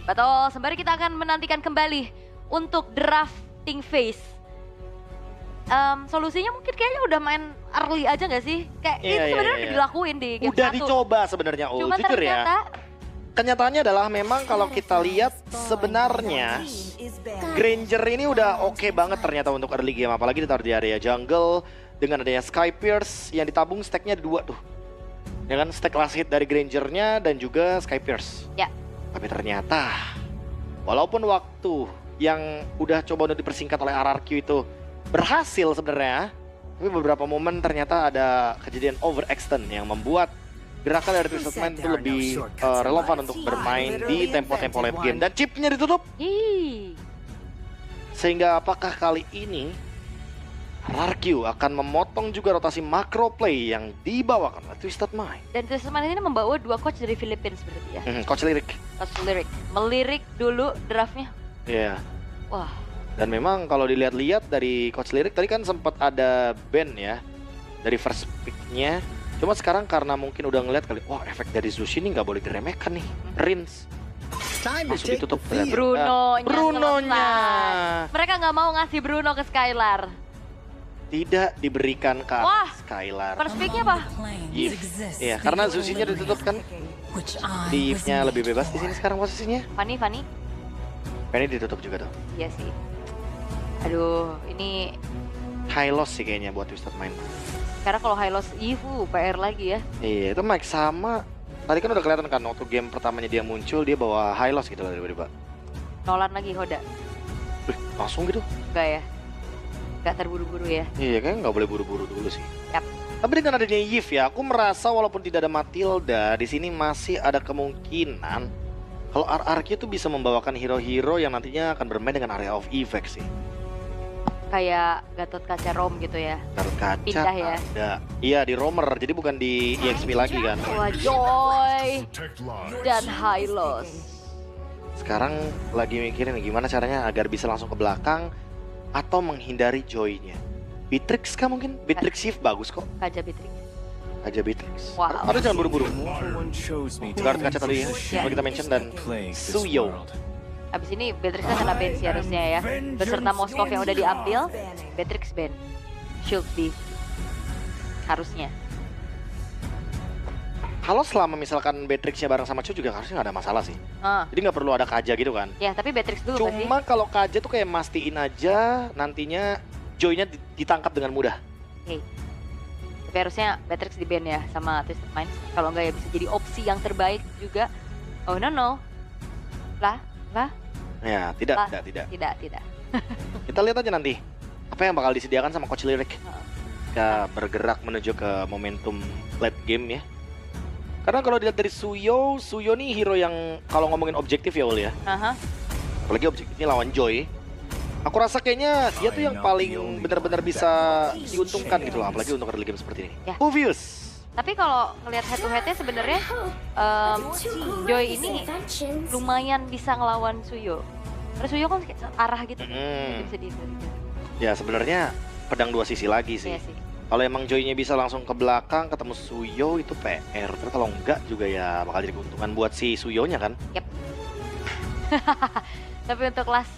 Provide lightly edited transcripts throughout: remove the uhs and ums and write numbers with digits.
Betul, sembari kita akan menantikan kembali untuk drafting phase. Solusinya mungkin kayaknya udah main early aja gak sih? Kayak itu sebenarnya udah dilakuin di game 1. Udah dicoba sebenarnya, Cuma jujur ternyata, ya. Kenyataannya adalah memang kalau kita lihat sebenarnya Granger ini udah oke banget ternyata untuk early game. Apalagi ditaruh di area jungle dengan adanya Sky Pierce yang ditabung stacknya 2 tuh. Ya kan, stack last hit dari Grangernya dan juga Sky Pierce. ya Tapi ternyata walaupun waktu yang udah coba untuk dipersingkat oleh RRQ itu berhasil sebenarnya, tapi beberapa momen ternyata ada kejadian overextend yang membuat gerakan dari Twisted Mind itu lebih relevan untuk bermain di tempo-tempo late game. Dan chipnya ditutup. Sehingga apakah kali ini RRQ akan memotong juga rotasi macro play yang dibawakan oleh Twisted Mind. dan Twisted Mind ini membawa 2 coach dari Philippines berarti ya. Coach Lirik. Coach Lirik, melirik dulu draftnya. Iya. Wah, Dan memang kalau dilihat-lihat dari Coach Lirik tadi kan sempat ada ban ya dari first pick-nya. Cuma sekarang karena mungkin udah ngeliat kali, wah efek dari Zushi ini nggak boleh diremehkan nih. Rins langsung ditutup. Brunonya Brunonya mereka nggak mau ngasih Bruno ke Skylar. tidak diberikan ke Wah, Skylar. First pick-nya apa? Eve. Iya, karena Zushi-nya ditutup kan. Di Eve-nya lebih bebas di sini sekarang posisinya. Fanny. Penny ditutup juga tuh. Iya sih. Aduh, ini High loss sih kayaknya buat Twisted Mind. karena kalau high loss PR lagi ya. Iya, itu Mike sama. Tadi kan udah kelihatan kan waktu game pertamanya dia muncul, dia bawa high loss gitu loh tiba-tiba. Nolan lagi Hoda. Wih, langsung gitu. Enggak ya? Enggak terburu-buru ya? Iya, kayaknya nggak boleh buru-buru dulu sih. Yap. Tapi dengan adanya Yves ya, aku merasa walaupun tidak ada Matilda, di sini masih ada kemungkinan kalau RRQ itu bisa membawakan hero-hero yang nantinya akan bermain dengan area of effect sih. Kayak Gatot Kaca Rom gitu ya. Gatot Kaca Pindah ya? ada. Iya, di Roamer, jadi bukan di EXP lagi kan. Wah, Joy dan high loss. Sekarang lagi mikirin gimana caranya agar bisa langsung ke belakang atau menghindari Joy-nya. Beatrix kah mungkin? Beatrix Shift bagus kok. Kaca Beatrix. Aja Beatrix. Wow. Ada jangan buru-buru. Guard Kaca tadi ya, kalau kita mention, dan Suyo. Abis ini Beatrix kan kena ban sih harusnya ya. Beserta Moskov yang udah diambil, Beatrix ban. Should be. Harusnya. Kalau selama misalkan Beatrixnya bareng sama Chu juga harusnya nggak ada masalah sih. Ah, Jadi nggak perlu ada Kaja gitu kan. ya tapi Beatrix dulu pasti. Cuma kalau Kaja tuh kayak mastiin aja nantinya Joy-nya ditangkap dengan mudah. Oke. Tapi harusnya Beatrix di ban ya sama Twisted Mind. Kalau enggak ya bisa jadi opsi yang terbaik juga. Oh no. Lah. Ya, Lah. tidak. Tidak. Kita lihat aja nanti apa yang bakal disediakan sama Coach Lirik. Kita bergerak menuju ke momentum late game ya. Karena kalau dilihat dari Suyo nih hero yang kalau ngomongin objektif ya Ul ya. Aha. Apalagi objektifnya lawan Joy. Aku rasa kayaknya dia tuh yang paling benar-benar bisa diuntungkan gitu loh, apalagi untuk early game seperti ini. Ya. Obvious. Tapi kalau ngelihat head to headnya sebenarnya Joy ini lumayan bisa ngelawan Suyo. Karena Suyo kan kayak arah gitu. Jadi bisa di Ya sebenarnya pedang dua sisi lagi sih. Iya sih. Kalau emang Joy-nya bisa langsung ke belakang ketemu Suyo itu PR. Tapi kalau enggak juga ya bakal jadi keuntungan buat si Suyo-nya kan. Yap. Tapi untuk kelas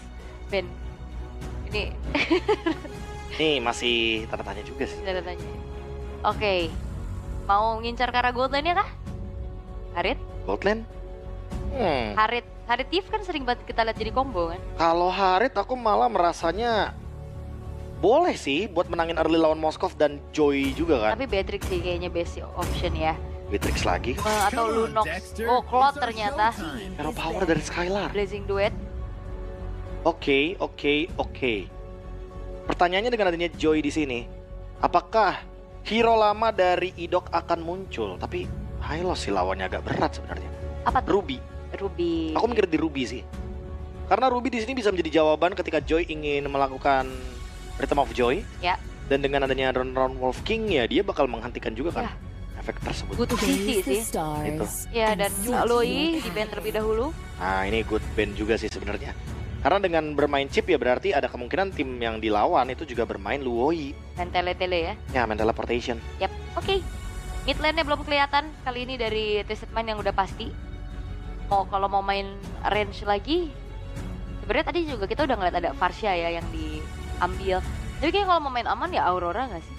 Ben ini Nih masih tanda tanya juga sih. ada tanya. Oke. Mau ngincar ke arah gold lane ya kah? Harit? Goldland? Harit Yves kan sering banget kita lihat jadi combo kan? Kalau Harit aku malah merasanya boleh sih buat menangin early lawan Moskov dan Joy juga kan. Tapi Beatrix sih kayaknya best option ya. Beatrix lagi. Atau Lunox. Oh, Claude ternyata. Hero power dari Skylar. Blazing Duet. Oke. Pertanyaannya dengan adanya Joy di sini, apakah hero lama dari Idok akan muncul? Tapi Hylos sih lawannya agak berat sebenarnya. Apa tuh? Ruby. Ruby. Aku mikir di Ruby sih. Karena Ruby di sini bisa menjadi jawaban ketika Joy ingin melakukan Rhythm of Joy. Ya. Dan dengan adanya Round Wolf King ya dia bakal menghentikan juga kan Ya. efek tersebut. Butuh visi sih. Itu. Ya, dan Aloy di ban terlebih dahulu. Nah ini good band juga sih sebenarnya. Karena dengan bermain chip ya berarti ada kemungkinan tim yang dilawan itu juga bermain Luoi. Dan tele-tele ya. Ya main teleportation. Yap, oke. Mid lane-nya belum kelihatan kali ini dari Twisted Mind yang udah pasti. kalau mau main range lagi, sebenarnya tadi juga kita udah ngeliat ada Varsha ya yang diambil. Tapi kayaknya kalau mau main aman ya Aurora nggak sih?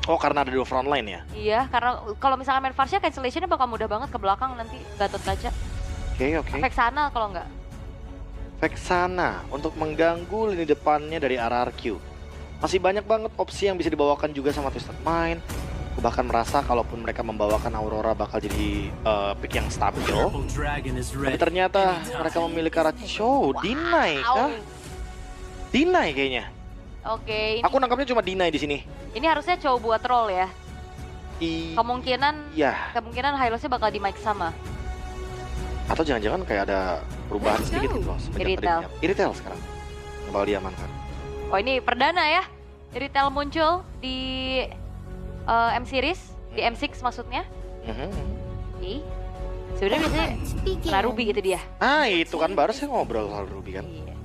Oh, karena ada 2 front line ya? Iya, karena kalau misalnya main Varsha cancellation-nya bakal mudah banget ke belakang nanti Gatot Kaca. Oke. Vexana kalau nggak. Vexana untuk mengganggu lini depannya dari RRQ. Masih banyak banget opsi yang bisa dibawakan juga sama Twisted Mind. Aku bahkan merasa kalaupun mereka membawakan Aurora bakal jadi pick yang stabil. Tapi ternyata mereka memilih arah Chow. Deny kah? Deny kayaknya. Oke, ini, Aku nangkapnya cuma deny di sini. ini harusnya Chow buat troll ya. Kemungkinan Iya. Hylos-nya bakal di mic sama. Atau jangan-jangan kayak ada perubahan sedikit gitu loh. Iritel. Iritel sekarang. Yang bakal diamankan. Oh ini perdana ya, Iritel muncul di M-Series, di M6 maksudnya. Oke. Sebenarnya biasanya nah, Ruby itu dia. Ah itu kan baru sih ngobrol soal Ruby kan. Iya.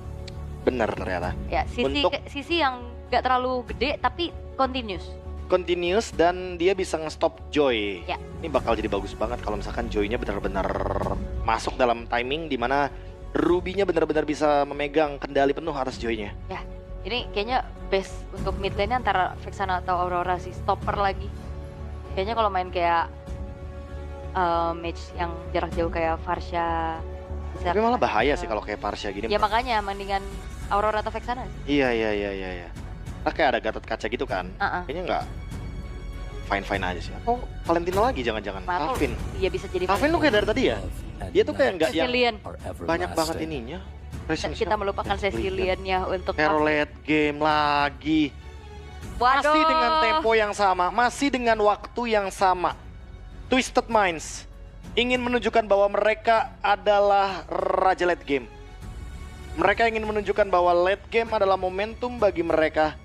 Bener ternyata. Ya, Untuk- sisi yang gak terlalu gede tapi Continuous dan dia bisa nge-stop Joy. Ya. Ini bakal jadi bagus banget kalau misalkan Joy-nya benar-benar masuk dalam timing di mana Ruby-nya benar-benar bisa memegang kendali penuh atas Joy-nya. Ini kayaknya best untuk mid lane antara Vexana atau Aurora sih, stopper lagi. Kayaknya kalau main kayak match yang jarak jauh kayak Varsha bisa. Tapi malah bahaya sih kalau kayak Parsha gini. Ya makanya mendingan Aurora atau Vexana. Iya. Nah, kayak ada Gatot Kaca gitu kan. Kayaknya nggak fine-fine aja sih. Atau Valentino lagi jangan-jangan. Atau- Kavin. Iya bisa jadi. Kavin tuh kayak dari tadi ya. Dia tuh kayak nggak yang Cecilian. banyak banget ininya. Kita melupakan Cecilian-nya untuk Hero late game lagi. Waduh. Masih dengan tempo yang sama, masih dengan waktu yang sama. Twisted Minds ingin menunjukkan bahwa mereka adalah raja late game. Mereka ingin menunjukkan bahwa late game adalah momentum bagi mereka.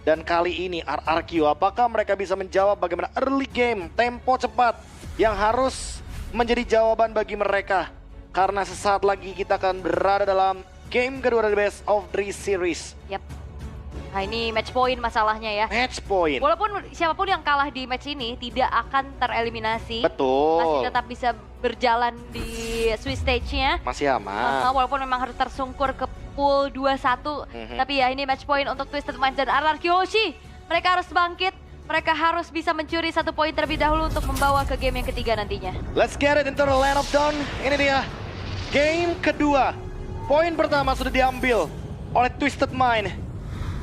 Dan kali ini RRQ, apakah mereka bisa menjawab bagaimana early game, tempo cepat yang harus menjadi jawaban bagi mereka. Karena sesaat lagi kita akan berada dalam game kedua dari Best of 3 Series. Yap. Nah ini match point masalahnya ya. Match point. Walaupun siapapun yang kalah di match ini tidak akan tereliminasi. Masih Betul. tetap bisa berjalan di Swiss stage-nya. Masih aman. Walaupun memang harus tersungkur ke pool 2-1. Tapi ya ini match point untuk Twisted Minds dan RRQ Hoshi. Mereka harus bangkit. Mereka harus bisa mencuri 1 poin terlebih dahulu untuk membawa ke game yang ketiga nantinya. Let's get it into the land of dawn. Ini dia game kedua. Poin pertama sudah diambil oleh Twisted Mind.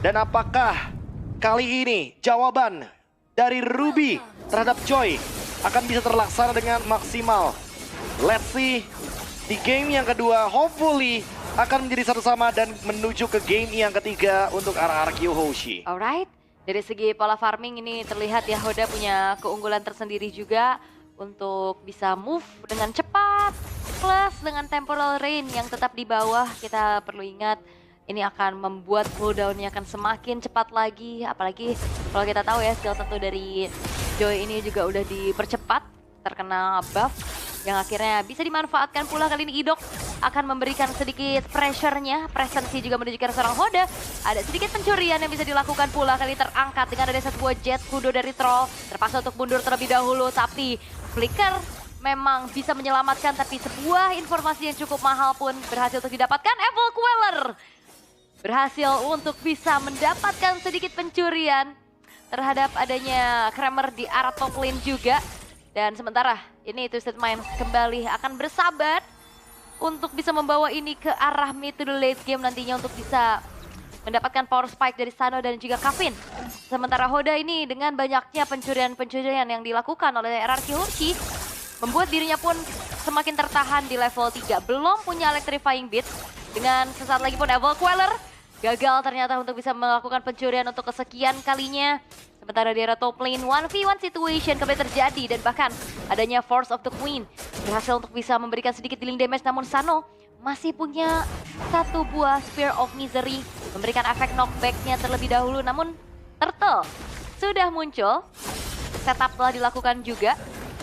Dan apakah kali ini jawaban dari Ruby terhadap Joy akan bisa terlaksana dengan maksimal? Let's see. Di game yang kedua hopefully akan menjadi satu sama dan menuju ke game yang ketiga untuk RRQ Hoshi. Alright, dari segi pola farming ini terlihat ya Hoda punya keunggulan tersendiri juga untuk bisa move dengan cepat. Plus dengan temporal rain yang tetap di bawah, kita perlu ingat ini akan membuat cooldown-nya akan semakin cepat lagi. Apalagi kalau kita tahu ya skill 1 dari Joy ini juga udah dipercepat, terkena buff yang akhirnya bisa dimanfaatkan pula. Kali ini Idok akan memberikan sedikit pressure-nya, presensi juga menunjukkan seorang Hoda. Ada sedikit pencurian yang bisa dilakukan pula, kali terangkat dengan ada sebuah jet kudo dari Troll. Terpaksa untuk mundur terlebih dahulu, tapi Flicker memang bisa menyelamatkan. Tapi sebuah informasi yang cukup mahal pun berhasil untuk didapatkan. Evil Queller berhasil untuk bisa mendapatkan sedikit pencurian terhadap adanya Kramer di arah top lane juga. Dan sementara ini Twisted Minds kembali akan bersabar untuk bisa membawa ini ke arah mid to the late game nantinya untuk bisa mendapatkan power spike dari Sano dan juga Kavin. Sementara Hoda ini dengan banyaknya pencurian-pencurian yang dilakukan oleh RRQ Hoshi membuat dirinya pun semakin tertahan di level 3. Belum punya Electrifying Beat. Dengan sesaat lagi pun Evil Queller gagal ternyata untuk bisa melakukan pencurian untuk kesekian kalinya. Sementara di area top lane 1v1 situation kembali terjadi dan bahkan adanya Force of the Queen berhasil untuk bisa memberikan sedikit dealing damage, namun Sano masih punya 1 buah Spear of Misery memberikan efek knockback-nya terlebih dahulu. Namun Turtle sudah muncul, setup telah dilakukan juga.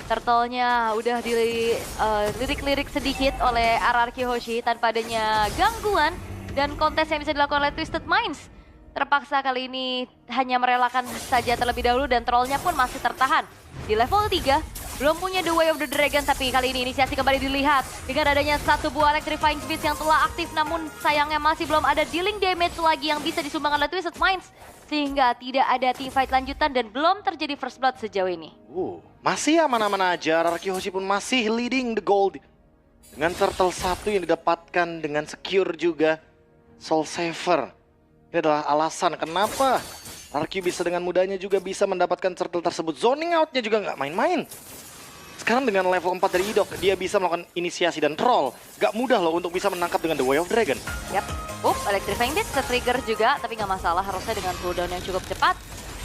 Turtle-nya udah dilirik-lirik sedikit oleh RRQ Hoshi tanpa adanya gangguan. Dan kontes yang bisa dilakukan oleh Twisted Minds terpaksa kali ini hanya merelakan saja terlebih dahulu dan trollnya pun masih tertahan di level 3 belum punya The Way of the Dragon, tapi kali ini inisiasi kembali dilihat dengan adanya satu buah Electrifying Beast yang telah aktif, namun sayangnya masih belum ada dealing damage lagi yang bisa disumbangkan oleh Twisted Minds, sehingga tidak ada teamfight lanjutan dan belum terjadi first blood sejauh ini. Masih aman-aman aja, RRQ Hoshi pun masih leading the gold. Dengan turtle 1 yang didapatkan dengan secure juga Soul Saver. Ini adalah alasan kenapa RRQ bisa dengan mudahnya juga bisa mendapatkan turtle tersebut. Zoning outnya juga nggak main-main. Sekarang dengan level 4 dari Idok, dia bisa melakukan inisiasi dan troll. Gak mudah loh untuk bisa menangkap dengan The Way of Dragon. Yap, Electrifying Beast trigger juga, tapi nggak masalah, harusnya dengan cooldown yang cukup cepat.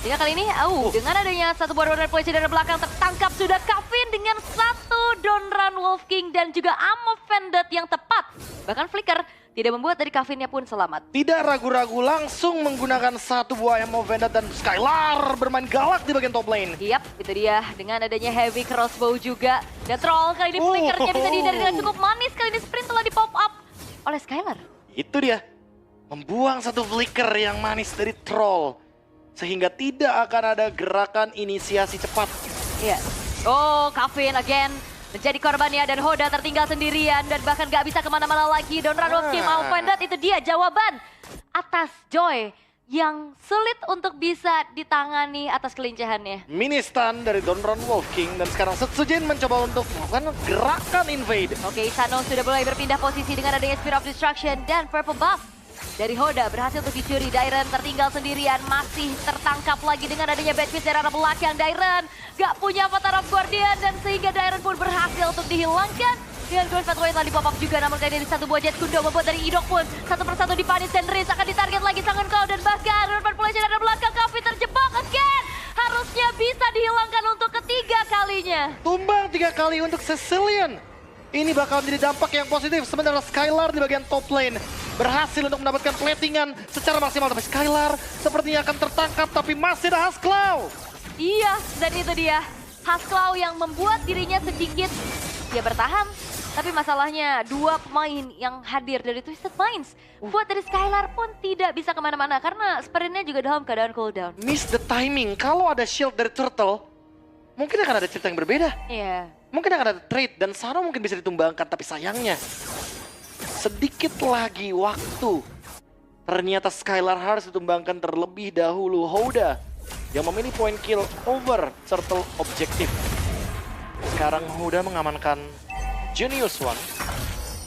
Sehingga kali ini, dengan adanya satu buah Donran Polisi dari belakang tertangkap sudah Kavin dengan satu Donran Wolf King dan juga Ammo Vended yang tepat. Bahkan Flicker tidak membuat dari Kavinnya pun selamat. Tidak ragu-ragu langsung menggunakan satu buah Ammo Vended dan Skylar bermain galak di bagian top lane. Yap, itu dia. Dengan adanya heavy crossbow juga. Dan troll kali ini Flickernya bisa dihindari dengan cukup manis. Kali ini sprint telah di pop up oleh Skylar. Itu dia. Membuang satu flicker yang manis dari troll. Sehingga tidak akan ada gerakan inisiasi cepat. Iya. Kavin again menjadi korbannya dan Hoda tertinggal sendirian dan bahkan gak bisa kemana-mana lagi. Donran Wolf King mau Vended, itu dia jawaban atas Joy yang sulit untuk bisa ditangani atas kelincahannya. Mini stun dari Donran Wolf King dan sekarang Setsujin mencoba untuk melakukan gerakan invade. Oke, Sano sudah mulai berpindah posisi dengan adanya Spear of Destruction dan Purple Buff dari Hoda berhasil untuk dicuri. Dairen tertinggal sendirian, masih tertangkap lagi dengan adanya bad fist dari arah belakang. Dairen gak punya Avatar of Guardian dan sehingga Dairen pun berhasil untuk dihilangkan. Dengan Grand Pathway telah di-pop up juga, namun kali ini satu buah Jet Kundo membuat dari Idok pun satu persatu dipanis dan Riz akan ditarget lagi Sangon Cloud dan bahkan manipulation dari belakang. Kavin terjebak again. Harusnya bisa dihilangkan untuk ketiga kalinya. Tumbang 3 kali untuk Cecilian. Ini bakal menjadi dampak yang positif. Sementara Skylar di bagian top lane berhasil untuk mendapatkan platingan secara maksimal. Tapi Skylar sepertinya akan tertangkap, tapi masih ada Hasclaw. Iya, dan itu dia. Hasclaw yang membuat dirinya sedikit bertahan. Tapi masalahnya dua pemain yang hadir dari Twisted Minds buat dari Skylar pun tidak bisa kemana-mana karena sprintnya juga dalam keadaan cooldown. Miss the timing. Kalau ada shield dari Turtle, mungkin akan ada cerita yang berbeda. Iya. Mungkin akan ada trade dan Sano mungkin bisa ditumbangkan, tapi sayangnya sedikit lagi waktu. Ternyata Skylar harus ditumbangkan terlebih dahulu. Hoda yang memilih point kill over Turtle objektif. Sekarang Hoda mengamankan Genius One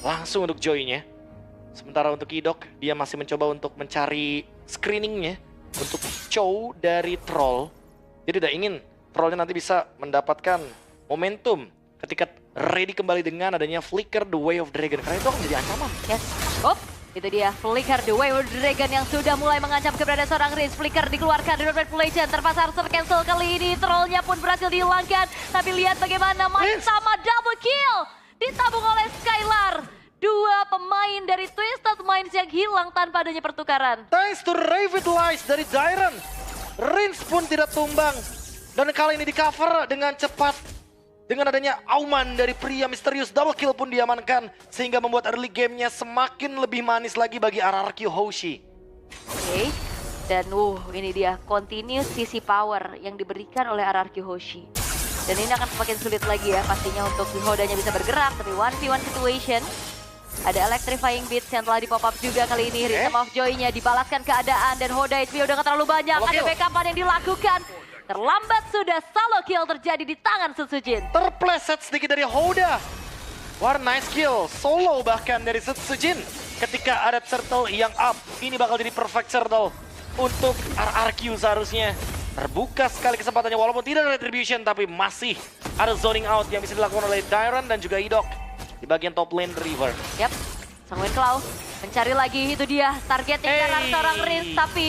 langsung untuk Joy-nya. Sementara untuk Idok, dia masih mencoba untuk mencari screeningnya untuk Chow dari Troll. Dia tidak ingin Trollnya nanti bisa mendapatkan momentum ketika ready kembali dengan adanya Flicker The Way of Dragon. Karena itu akan menjadi ancaman. Yes. Itu dia Flicker The Way of Dragon yang sudah mulai mengancam keberadaan seorang Riz. Flicker dikeluarkan dari manipulation, terpaksa harus tercancel kali ini. Trollnya pun berhasil dihilangkan. Tapi lihat bagaimana main sama double kill ditabung oleh Skylar. Dua pemain dari Twisted Minds yang hilang tanpa adanya pertukaran. Thanks to Revitalize dari Dairen, Rins pun tidak tumbang. Dan kali ini di cover dengan cepat. Dengan adanya auman dari pria misterius, double kill pun diamankan. Sehingga membuat early gamenya semakin lebih manis lagi bagi RRQ Hoshi. Oke. Dan ini dia continuous CC power yang diberikan oleh RRQ Hoshi. Dan ini akan semakin sulit lagi ya pastinya untuk Hodanya bisa bergerak. Tapi 1v1 situation. Ada Electrifying Beats yang telah di-pop up juga kali ini. Rhythm of Joy-nya dibalaskan keadaan dan Hoda HP udah gak terlalu banyak. Ada backup yang dilakukan. Terlambat sudah solo kill terjadi di tangan Setsujin. Terpleset sedikit dari Hoda. What a nice kill. Solo bahkan dari Setsujin. Ketika ada turtle yang up. Ini bakal jadi perfect turtle untuk RRQ seharusnya. Terbuka sekali kesempatannya walaupun tidak ada retribution. Tapi masih ada zoning out yang bisa dilakukan oleh Dairen dan juga Idok. Di bagian top lane River. Yap, Sanguin Claw mencari lagi, itu dia targetnya karena seorang Riz. Tapi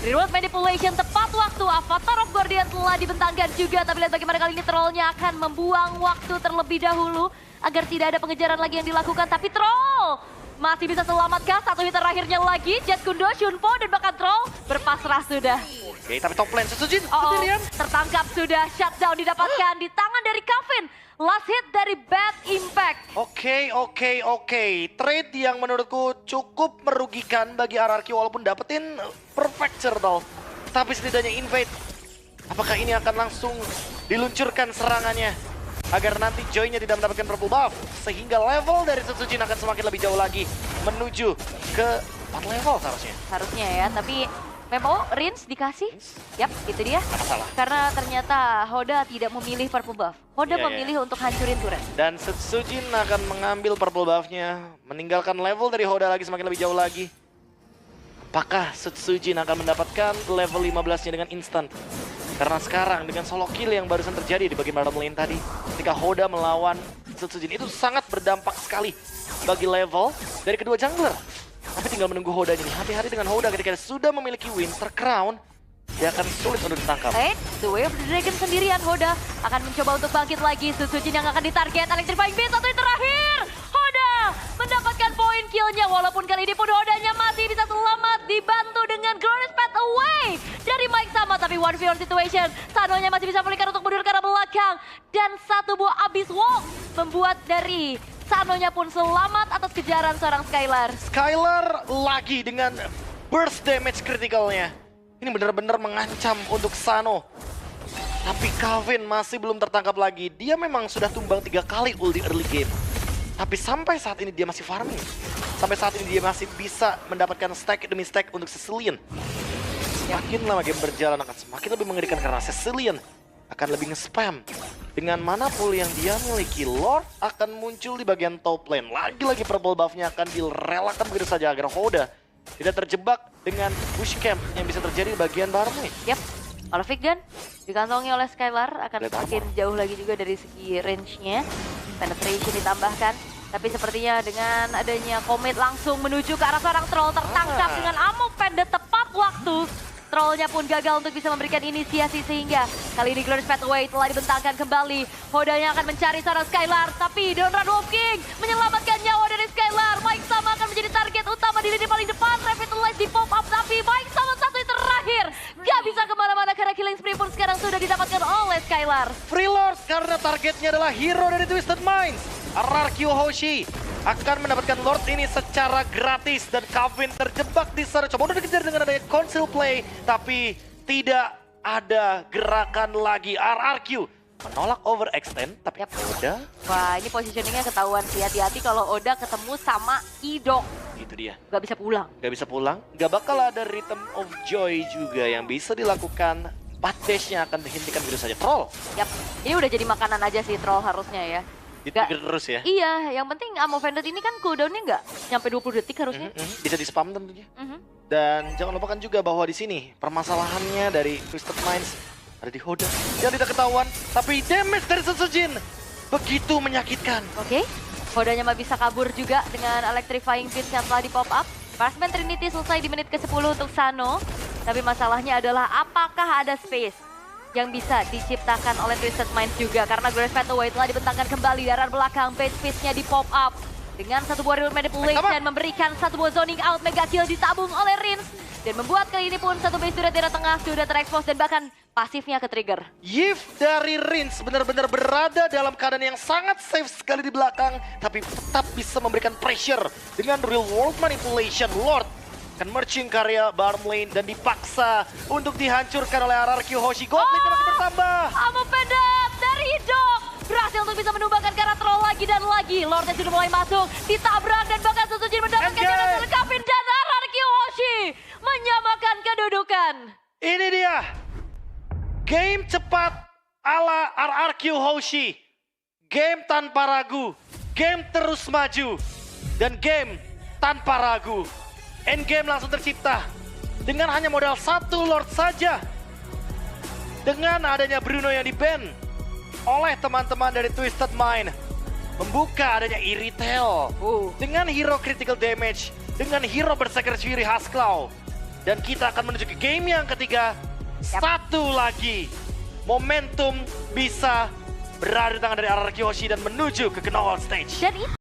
Reroll Manipulation tepat waktu, Avatar of Guardian telah dibentangkan juga. Tapi lihat bagaimana kali ini Trollnya akan membuang waktu terlebih dahulu agar tidak ada pengejaran lagi yang dilakukan. Tapi Troll masih bisa selamatkah? Satu hit terakhirnya lagi, Jet Kundo, Shunpo dan bahkan Troll berpasrah sudah. Oke, tapi top lane Setsujin tertangkap sudah, shutdown didapatkan di tangan dari Kavin. Last hit dari Bad Impact. Oke. Trade yang menurutku cukup merugikan bagi RRQ walaupun dapetin perfect turtle. Tapi setidaknya invade. Apakah ini akan langsung diluncurkan serangannya? agar nanti Joy-nya tidak mendapatkan purple buff. Sehingga level dari Setsujin akan semakin lebih jauh lagi menuju ke 4 level seharusnya. Harusnya ya, tapi Memo, Rins dikasih. Yap, itu dia. Gak masalah. Karena ternyata Hoda tidak memilih purple buff. Hoda Iya, memilih untuk hancurin turret. Dan Setsujin akan mengambil purple buff-nya, meninggalkan level dari Hoda lagi semakin lebih jauh lagi. Apakah Setsujin akan mendapatkan level 15-nya dengan instan? Karena sekarang dengan solo kill yang barusan terjadi di bagian bottom lane tadi, ketika Hoda melawan Setsujin itu sangat berdampak sekali bagi level dari kedua jungler. Tapi tinggal menunggu Hodanya nih. Hati-hati dengan Hoda ketika sudah memiliki Winter Crown, dia akan sulit untuk ditangkap. The Way of the Dragon sendirian, Hoda akan mencoba untuk bangkit lagi. Setsujin yang akan ditarget, Electrifying Beast satu yang terakhir. Hoda mendapatkan poin killnya, walaupun kali ini pun Hodanya masih bisa selamat dibantu dengan Glorious Path Away dari Mike Sama. Tapi 1v1 situation, Sanonya masih bisa pulihkan untuk mundur ke arah belakang. Dan satu buah Abyss Walk membuat dari Sanonya pun selamat atas kejaran seorang Skylar. Skylar lagi dengan burst damage critical-nya. Ini benar-benar mengancam untuk Sano. Tapi Kevin masih belum tertangkap lagi. Dia memang sudah tumbang 3 kali ulti early game. Tapi sampai saat ini dia masih farming. Sampai saat ini dia masih bisa mendapatkan stack demi stack untuk Cecilion. Semakin lama game berjalan akan semakin lebih mengerikan karena Cecilion akan lebih nge-spam. Dengan mana pool yang dia miliki, Lord akan muncul di bagian top lane. Lagi-lagi purple buff-nya akan direlakan begitu saja agar Hoda tidak terjebak dengan push camp yang bisa terjadi di bagian bottom lane. Yap, Olafik Gun dikantongi oleh Skylar akan Lihat semakin jauh lagi juga dari segi range-nya. Penetration ditambahkan. Tapi sepertinya dengan adanya Comet langsung menuju ke arah seorang troll tertangkap dengan ammo pendek tepat waktu. Trollnya pun gagal untuk bisa memberikan inisiasi sehingga kali ini Glorious Pathway telah dibentangkan kembali. Hodanya akan mencari seorang Skylar, tapi Donran Wolf King menyelamatkan nyawa dari Skylar. Mike Sama akan menjadi target utama di lini paling depan. Revitalize di pop up, tapi Mike Sama satu yang terakhir. Gak bisa kemana-mana karena killing spree pun sekarang sudah didapatkan oleh Skylar. Free Lords karena targetnya adalah hero dari Twisted Minds. RRQ Hoshi akan mendapatkan Lord ini secara gratis dan Kevin terjebak di sana. Coba udah dikejar dengan adanya Council Play, tapi tidak ada gerakan lagi. RRQ menolak overextend, tapi Oda Wah, ini positioningnya ketahuan sih. Hati-hati kalau Oda ketemu sama Idok. itu dia. Gak bisa pulang. Gak bisa pulang, gak bakal ada Rhythm of Joy juga yang bisa dilakukan. Path dash-nya akan dihentikan begitu saja. Troll Yap, ini udah jadi makanan aja sih troll harusnya ya. di-trigger terus ya. Iya, yang penting Ammo Vended ini kan cooldown-nya nggak nyampe 20 detik harusnya. Bisa di-spam tentunya. Mhm. Dan jangan lupakan juga bahwa di sini permasalahannya dari Twisted Minds ada di Hoda yang tidak ketahuan, tapi damage dari Setsujin begitu menyakitkan. Oke, Hodanya mah bisa kabur juga dengan Electrifying Beast yang telah di pop up. Marksman Trinity selesai di menit ke-10 untuk Sano. Tapi masalahnya adalah apakah ada space yang bisa diciptakan oleh Twisted Minds juga. Karena Glorious Pathway telah dibentangkan kembali dari arah belakang. Base space-nya di pop up. Dengan satu buah real manipulation memberikan satu buah zoning out. Mega kill ditabung oleh Rins. Dan membuat kali ini pun satu base turret di arah tengah sudah terekspos dan bahkan pasifnya ke-trigger. Yif dari Rins benar-benar berada dalam keadaan yang sangat safe sekali di belakang, tapi tetap bisa memberikan pressure dengan real world manipulation. Lord akan merching karya bottom lane dan dipaksa untuk dihancurkan oleh RRQ Hoshi. Goblin makin bertambah. Ammo pendek dari Idok berhasil untuk bisa menumbangkan ke arah troll lagi dan lagi. Lordnya sudah mulai masuk, ditabrak dan bahkan Setsujin mendapatkan jalan Kevin dan RRQ Hoshi menyamakan kedudukan. Ini dia game cepat ala RRQ Hoshi. Game tanpa ragu, game terus maju, dan game tanpa ragu. Endgame langsung tercipta dengan hanya modal satu Lord saja. Dengan adanya Bruno yang di-ban oleh teman-teman dari Twisted Mind, membuka adanya Irithel dengan hero critical damage, dengan hero berserker ciri khas Claw. Dan kita akan menuju ke game yang ketiga. Satu lagi momentum bisa berada di tangan dari RRQ Hoshi dan menuju ke knockout stage. Dan